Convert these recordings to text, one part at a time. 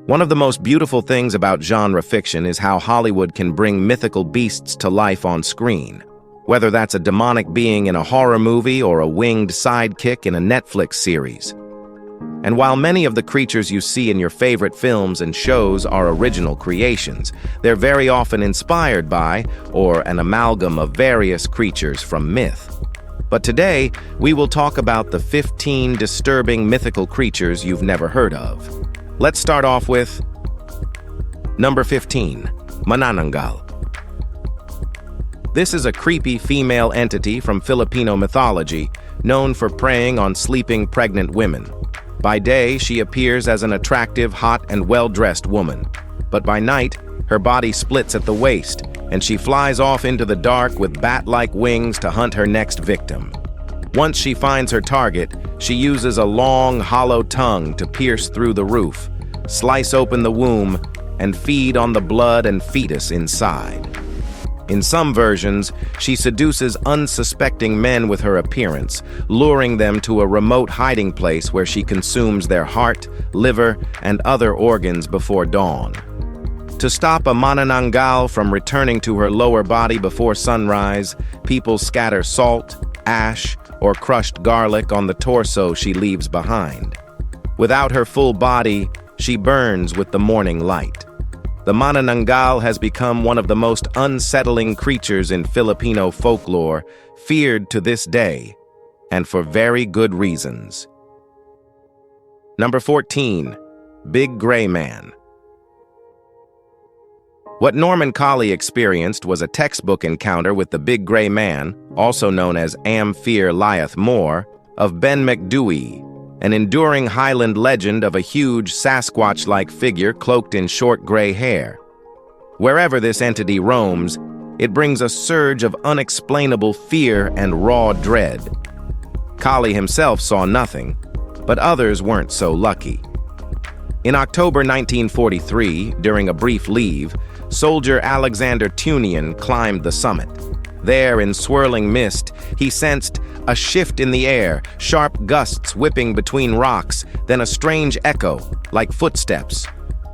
One of the most beautiful things about genre fiction is how Hollywood can bring mythical beasts to life on screen. Whether that's a demonic being in a horror movie or a winged sidekick in a Netflix series. And while many of the creatures you see in your favorite films and shows are original creations, they're very often inspired by or an amalgam of various creatures from myth. But today, we will talk about the 15 disturbing mythical creatures you've never heard of. Let's start off with number 15, Manananggal. This is a creepy female entity from Filipino mythology, known for preying on sleeping pregnant women. By day, she appears as an attractive, hot, and well-dressed woman. But by night, her body splits at the waist, and she flies off into the dark with bat-like wings to hunt her next victim. Once she finds her target, she uses a long, hollow tongue to pierce through the roof, slice open the womb, and feed on the blood and fetus inside. In some versions, she seduces unsuspecting men with her appearance, luring them to a remote hiding place where she consumes their heart, liver, and other organs before dawn. To stop a Manananggal from returning to her lower body before sunrise, people scatter salt, ash, or crushed garlic on the torso she leaves behind. Without her full body, she burns with the morning light. The Manananggal has become one of the most unsettling creatures in Filipino folklore, feared to this day, and for very good reasons. Number 14, Big Gray Man. What Norman Collie experienced was a textbook encounter with the Big Gray Man, also known as Am Fear Lieth More, of Ben Macdui, an enduring Highland legend of a huge Sasquatch-like figure cloaked in short gray hair. Wherever this entity roams, it brings a surge of unexplainable fear and raw dread. Collie himself saw nothing, but others weren't so lucky. In October 1943, during a brief leave, soldier Alexander Tunian climbed the summit. There, in swirling mist, he sensed a shift in the air, sharp gusts whipping between rocks, then a strange echo, like footsteps.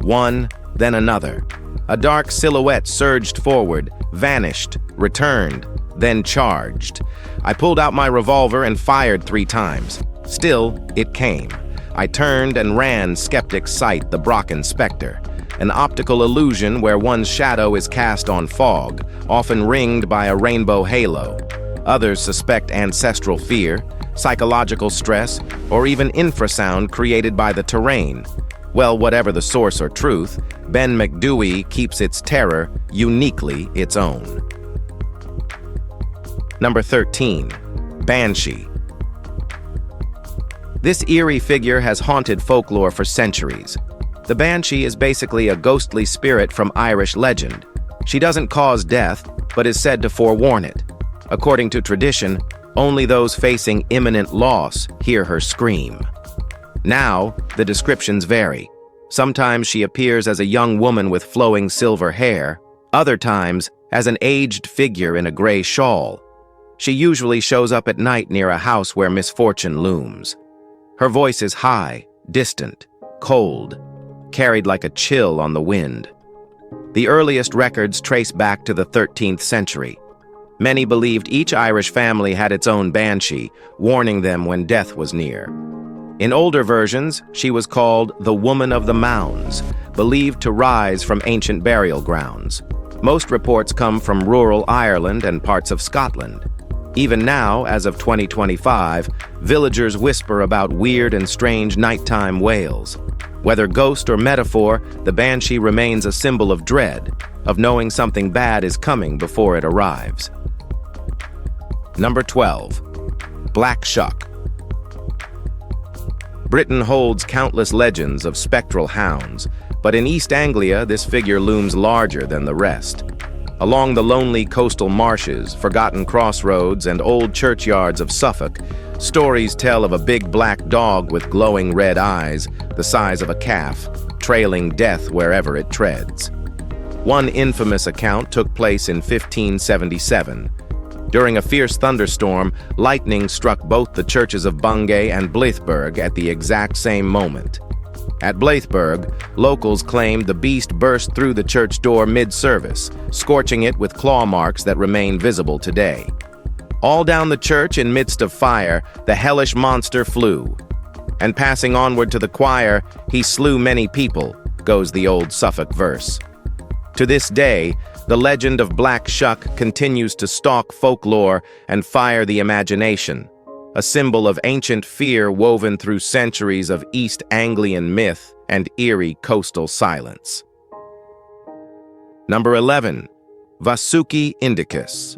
One, then another. A dark silhouette surged forward, vanished, returned, then charged. I pulled out my revolver and fired 3 times. Still, it came. I turned and ran skeptics sight the Brocken Spectre, an optical illusion where one's shadow is cast on fog, often ringed by a rainbow halo. Others suspect ancestral fear, psychological stress, or even infrasound created by the terrain. Well, whatever the source or truth, Ben Macdui keeps its terror uniquely its own. Number 13, Banshee. This eerie figure has haunted folklore for centuries. The Banshee is basically a ghostly spirit from Irish legend. She doesn't cause death, but is said to forewarn it. According to tradition, only those facing imminent loss hear her scream. Now, the descriptions vary. Sometimes she appears as a young woman with flowing silver hair, other times as an aged figure in a gray shawl. She usually shows up at night near a house where misfortune looms. Her voice is high, distant, cold, carried like a chill on the wind. The earliest records trace back to the 13th century. Many believed each Irish family had its own banshee, warning them when death was near. In older versions, she was called the Woman of the Mounds, believed to rise from ancient burial grounds. Most reports come from rural Ireland and parts of Scotland. Even now, as of 2025, villagers whisper about weird and strange nighttime wails. Whether ghost or metaphor, the banshee remains a symbol of dread, of knowing something bad is coming before it arrives. Number 12, Black Shuck. Britain holds countless legends of spectral hounds, but in East Anglia this figure looms larger than the rest. Along the lonely coastal marshes, forgotten crossroads, and old churchyards of Suffolk, stories tell of a big black dog with glowing red eyes, the size of a calf, trailing death wherever it treads. One infamous account took place in 1577. During a fierce thunderstorm, lightning struck both the churches of Bungay and Blythburgh at the exact same moment. At Blytheburg, locals claimed the beast burst through the church door mid-service, scorching it with claw marks that remain visible today. All down the church in midst of fire, the hellish monster flew. And passing onward to the choir, he slew many people, goes the old Suffolk verse. To this day, the legend of Black Shuck continues to stalk folklore and fire the imagination, a symbol of ancient fear woven through centuries of East Anglian myth and eerie coastal silence. Number 11. Vasuki Indicus.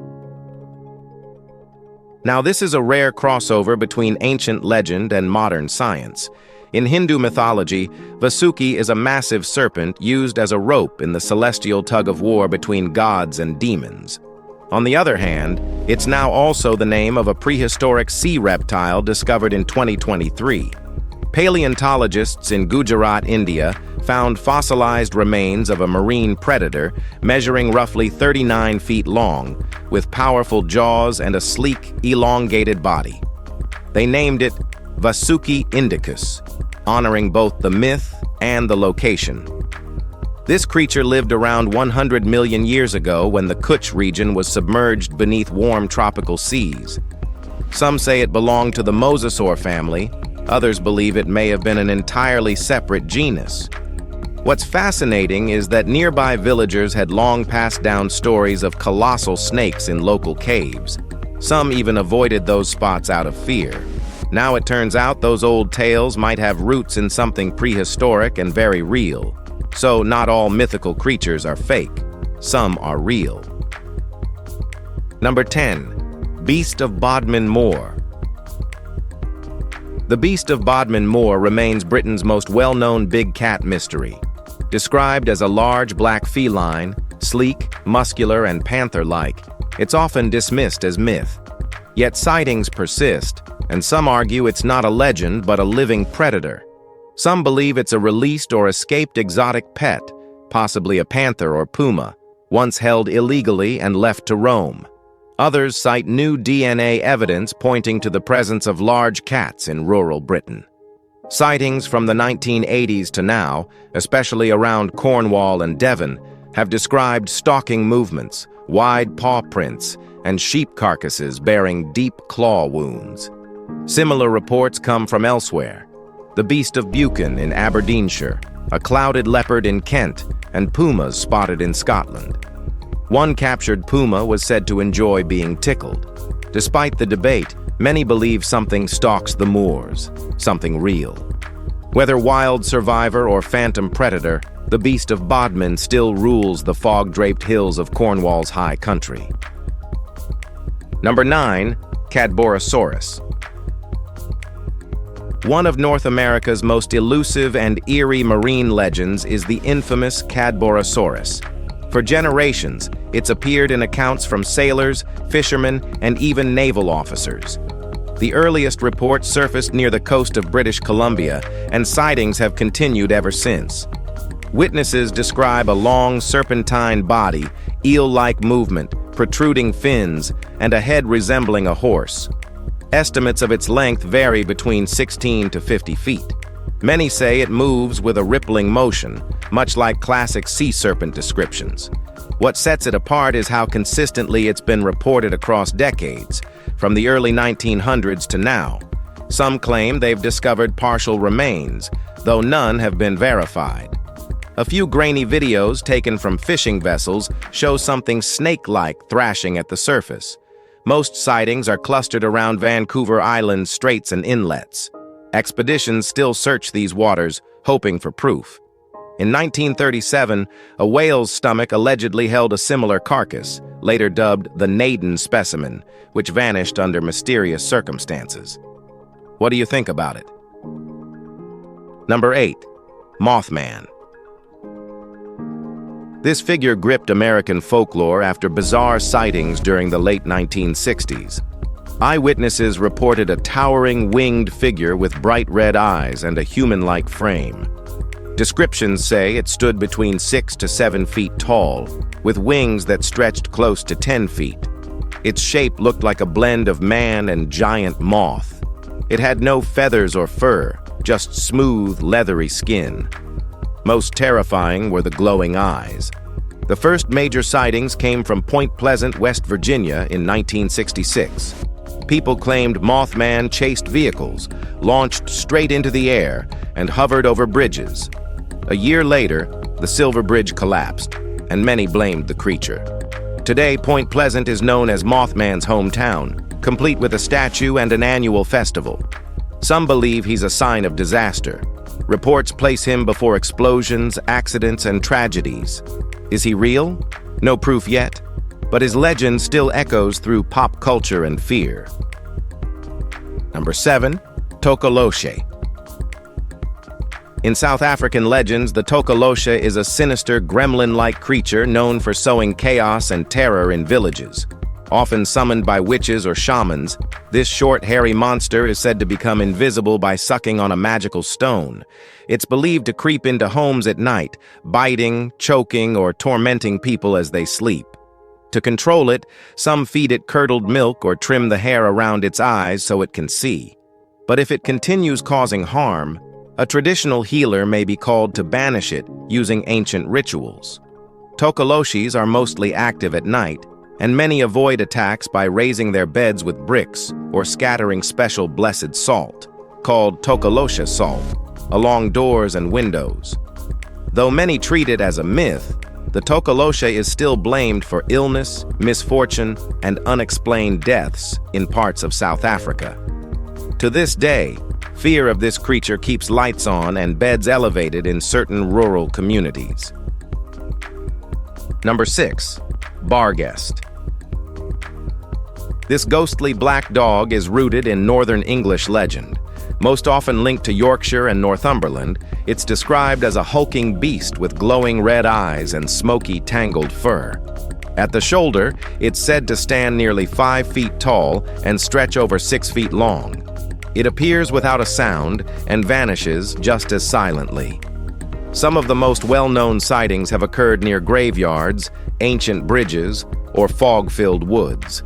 Now, this is a rare crossover between ancient legend and modern science. In Hindu mythology, Vasuki is a massive serpent used as a rope in the celestial tug-of-war between gods and demons. On the other hand, it's now also the name of a prehistoric sea reptile discovered in 2023. Paleontologists in Gujarat, India, found fossilized remains of a marine predator measuring roughly 39 feet long, with powerful jaws and a sleek, elongated body. They named it Vasuki Indicus, honoring both the myth and the location. This creature lived around 100 million years ago when the Kutch region was submerged beneath warm tropical seas. Some say it belonged to the mosasaur family, others believe it may have been an entirely separate genus. What's fascinating is that nearby villagers had long passed down stories of colossal snakes in local caves. Some even avoided those spots out of fear. Now it turns out those old tales might have roots in something prehistoric and very real. So not all mythical creatures are fake. Some are real. Number 10. Beast of Bodmin Moor. The Beast of Bodmin Moor remains Britain's most well-known big cat mystery. Described as a large black feline, sleek, muscular, and panther-like, it's often dismissed as myth. Yet sightings persist, and some argue it's not a legend but a living predator. Some believe it's a released or escaped exotic pet, possibly a panther or puma, once held illegally and left to roam. Others cite new DNA evidence pointing to the presence of large cats in rural Britain. Sightings from the 1980s to now, especially around Cornwall and Devon, have described stalking movements, wide paw prints, and sheep carcasses bearing deep claw wounds. Similar reports come from elsewhere. The Beast of Buchan in Aberdeenshire, a clouded leopard in Kent, and pumas spotted in Scotland. One captured puma was said to enjoy being tickled. Despite the debate, many believe something stalks the moors, something real. Whether wild survivor or phantom predator, the Beast of Bodmin still rules the fog-draped hills of Cornwall's high country. Number 9. Cadborosaurus. One of North America's most elusive and eerie marine legends is the infamous Cadborosaurus. For generations, it's appeared in accounts from sailors, fishermen, and even naval officers. The earliest reports surfaced near the coast of British Columbia, and sightings have continued ever since. Witnesses describe a long, serpentine body, eel-like movement, protruding fins, and a head resembling a horse. Estimates of its length vary between 16 to 50 feet. Many say it moves with a rippling motion, much like classic sea serpent descriptions. What sets it apart is how consistently it's been reported across decades, from the early 1900s to now. Some claim they've discovered partial remains, though none have been verified. A few grainy videos taken from fishing vessels show something snake-like thrashing at the surface. Most sightings are clustered around Vancouver Island's straits and inlets. Expeditions still search these waters, hoping for proof. In 1937, a whale's stomach allegedly held a similar carcass, later dubbed the Naden specimen, which vanished under mysterious circumstances. What do you think about it? Number 8. Mothman. This figure gripped American folklore after bizarre sightings during the late 1960s. Eyewitnesses reported a towering winged figure with bright red eyes and a human-like frame. Descriptions say it stood between 6 to 7 feet tall, with wings that stretched close to 10 feet. Its shape looked like a blend of man and giant moth. It had no feathers or fur, just smooth, leathery skin. Most terrifying were the glowing eyes. The first major sightings came from Point Pleasant, West Virginia in 1966. People claimed Mothman chased vehicles, launched straight into the air, and hovered over bridges. A year later, the Silver Bridge collapsed, and many blamed the creature. Today, Point Pleasant is known as Mothman's hometown, complete with a statue and an annual festival. Some believe he's a sign of disaster. Reports place him before explosions, accidents, and tragedies. Is he real? No proof yet, but his legend still echoes through pop culture and fear. Number 7. Tokoloshe. In South African legends, the Tokoloshe is a sinister, gremlin-like creature known for sowing chaos and terror in villages. Often summoned by witches or shamans, this short, hairy monster is said to become invisible by sucking on a magical stone. It's believed to creep into homes at night, biting, choking, or tormenting people as they sleep. To control it, some feed it curdled milk or trim the hair around its eyes so it can see. But if it continues causing harm, a traditional healer may be called to banish it using ancient rituals. Tokoloshes are mostly active at night, and many avoid attacks by raising their beds with bricks or scattering special blessed salt, called Tokoloshe salt, along doors and windows. Though many treat it as a myth, the Tokoloshe is still blamed for illness, misfortune, and unexplained deaths in parts of South Africa. To this day, fear of this creature keeps lights on and beds elevated in certain rural communities. Number 6. Barghest. This ghostly black dog is rooted in Northern English legend. Most often linked to Yorkshire and Northumberland, it's described as a hulking beast with glowing red eyes and smoky, tangled fur. At the shoulder, it's said to stand nearly 5 feet tall and stretch over 6 feet long. It appears without a sound and vanishes just as silently. Some of the most well-known sightings have occurred near graveyards, ancient bridges, or fog-filled woods.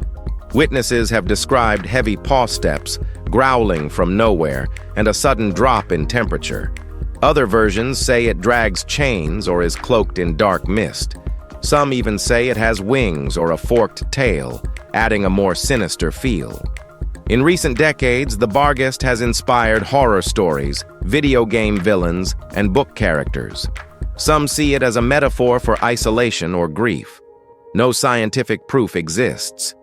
Witnesses have described heavy paw steps, growling from nowhere, and a sudden drop in temperature. Other versions say it drags chains or is cloaked in dark mist. Some even say it has wings or a forked tail, adding a more sinister feel. In recent decades, the Barghest has inspired horror stories, video game villains, and book characters. Some see it as a metaphor for isolation or grief. No scientific proof exists.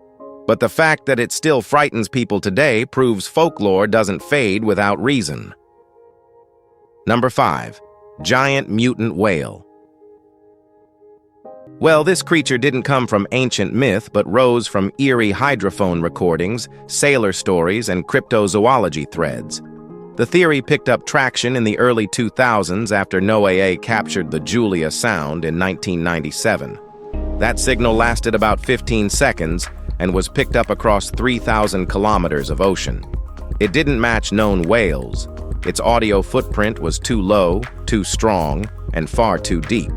But the fact that it still frightens people today proves folklore doesn't fade without reason. Number 5. Giant mutant whale. Well, this creature didn't come from ancient myth, but rose from eerie hydrophone recordings, sailor stories, and cryptozoology threads. The theory picked up traction in the early 2000s after NOAA captured the Julia Sound in 1997. That signal lasted about 15 seconds and was picked up across 3,000 kilometers of ocean. It didn't match known whales. Its audio footprint was too low, too strong, and far too deep.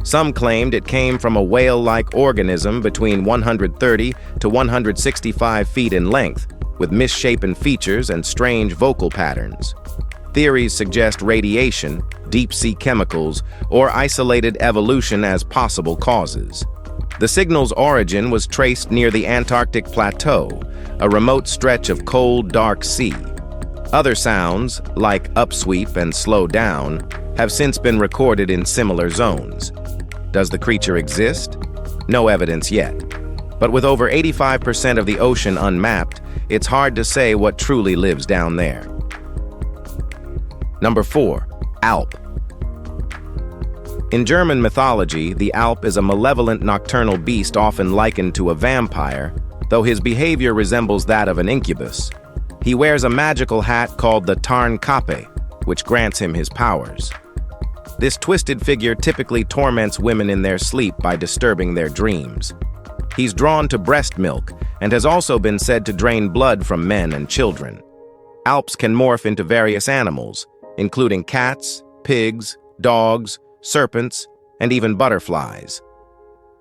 Some claimed it came from a whale-like organism between 130 to 165 feet in length, with misshapen features and strange vocal patterns. Theories suggest radiation, deep-sea chemicals, or isolated evolution as possible causes. The signal's origin was traced near the Antarctic Plateau, a remote stretch of cold, dark sea. Other sounds, like upsweep and slow down, have since been recorded in similar zones. Does the creature exist? No evidence yet. But with over 85% of the ocean unmapped, it's hard to say what truly lives down there. Number 4. Alp. In German mythology, the Alp is a malevolent nocturnal beast often likened to a vampire, though his behavior resembles that of an incubus. He wears a magical hat called the Tarnkappe, which grants him his powers. This twisted figure typically torments women in their sleep by disturbing their dreams. He's drawn to breast milk and has also been said to drain blood from men and children. Alps can morph into various animals, including cats, pigs, dogs, serpents, and even butterflies.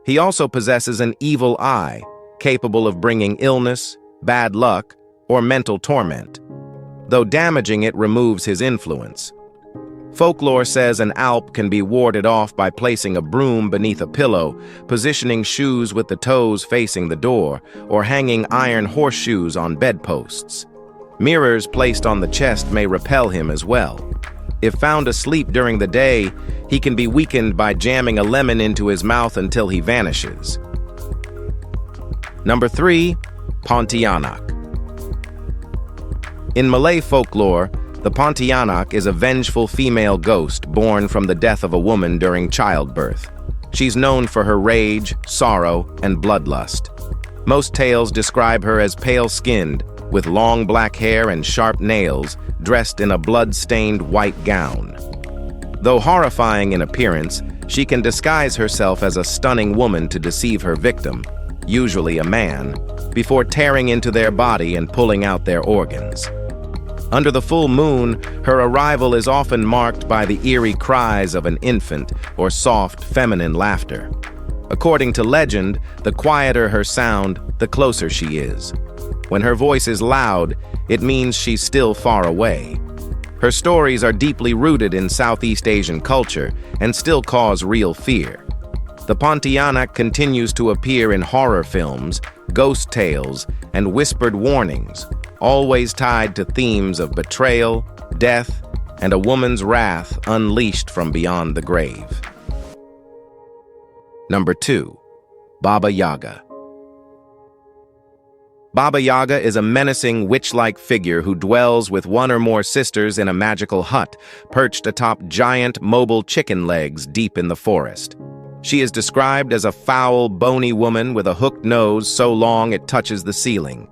He also possesses an evil eye, capable of bringing illness, bad luck, or mental torment. though damaging it removes his influence. Folklore says an alp can be warded off by placing a broom beneath a pillow, positioning shoes with the toes facing the door, or hanging iron horseshoes on bedposts. Mirrors placed on the chest may repel him as well. If found asleep during the day, he can be weakened by jamming a lemon into his mouth until he vanishes. Number 3. Pontianak. In Malay folklore, the Pontianak is a vengeful female ghost born from the death of a woman during childbirth. She's known for her rage, sorrow, and bloodlust. Most tales describe her as pale-skinned, with long black hair and sharp nails, dressed in a blood-stained white gown. Though horrifying in appearance, she can disguise herself as a stunning woman to deceive her victim, usually a man, before tearing into their body and pulling out their organs. Under the full moon, her arrival is often marked by the eerie cries of an infant or soft, feminine laughter. According to legend, the quieter her sound, the closer she is. When her voice is loud, it means she's still far away. Her stories are deeply rooted in Southeast Asian culture and still cause real fear. The Pontianak continues to appear in horror films, ghost tales, and whispered warnings, always tied to themes of betrayal, death, and a woman's wrath unleashed from beyond the grave. Number 2. Baba Yaga. Baba Yaga is a menacing, witch-like figure who dwells with one or more sisters in a magical hut, perched atop giant, mobile chicken legs deep in the forest. She is described as a foul, bony woman with a hooked nose so long it touches the ceiling.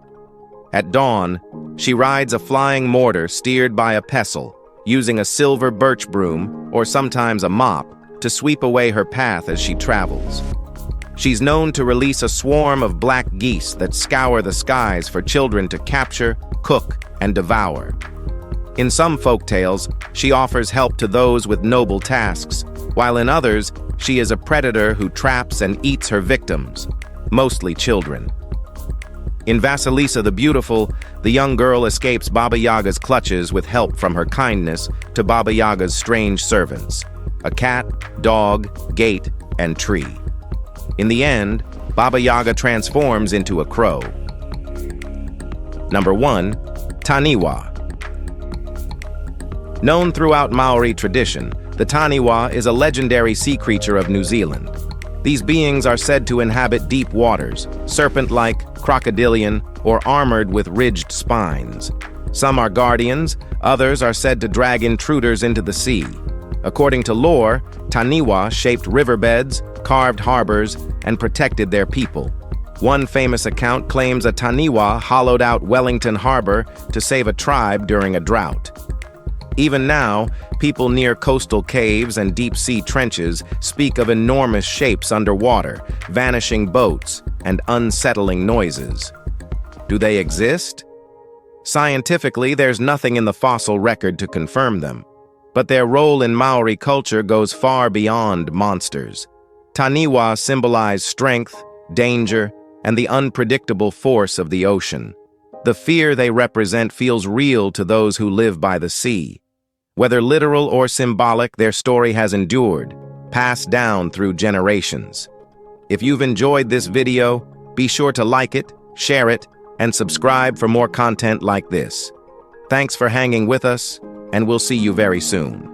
At dawn, she rides a flying mortar steered by a pestle, using a silver birch broom, or sometimes a mop, to sweep away her path as she travels. She's known to release a swarm of black geese that scour the skies for children to capture, cook, and devour. In some folktales, she offers help to those with noble tasks, while in others, she is a predator who traps and eats her victims, mostly children. In Vasilisa the Beautiful, the young girl escapes Baba Yaga's clutches with help from her kindness to Baba Yaga's strange servants, a cat, dog, gate, and tree. In the end, Baba Yaga transforms into a crow. Number 1. Taniwa. Known throughout Maori tradition, the Taniwa is a legendary sea creature of New Zealand. These beings are said to inhabit deep waters, serpent-like, crocodilian, or armored with ridged spines. Some are guardians, others are said to drag intruders into the sea. According to lore, Taniwa shaped riverbeds, carved harbors, and protected their people. One famous account claims a Taniwa hollowed out Wellington Harbor to save a tribe during a drought. Even now, people near coastal caves and deep-sea trenches speak of enormous shapes underwater, vanishing boats, and unsettling noises. Do they exist? Scientifically, there's nothing in the fossil record to confirm them, but their role in Maori culture goes far beyond monsters. Taniwa symbolize strength, danger, and the unpredictable force of the ocean. The fear they represent feels real to those who live by the sea. Whether literal or symbolic, their story has endured, passed down through generations. If you've enjoyed this video, be sure to like it, share it, and subscribe for more content like this. Thanks for hanging with us, and we'll see you very soon.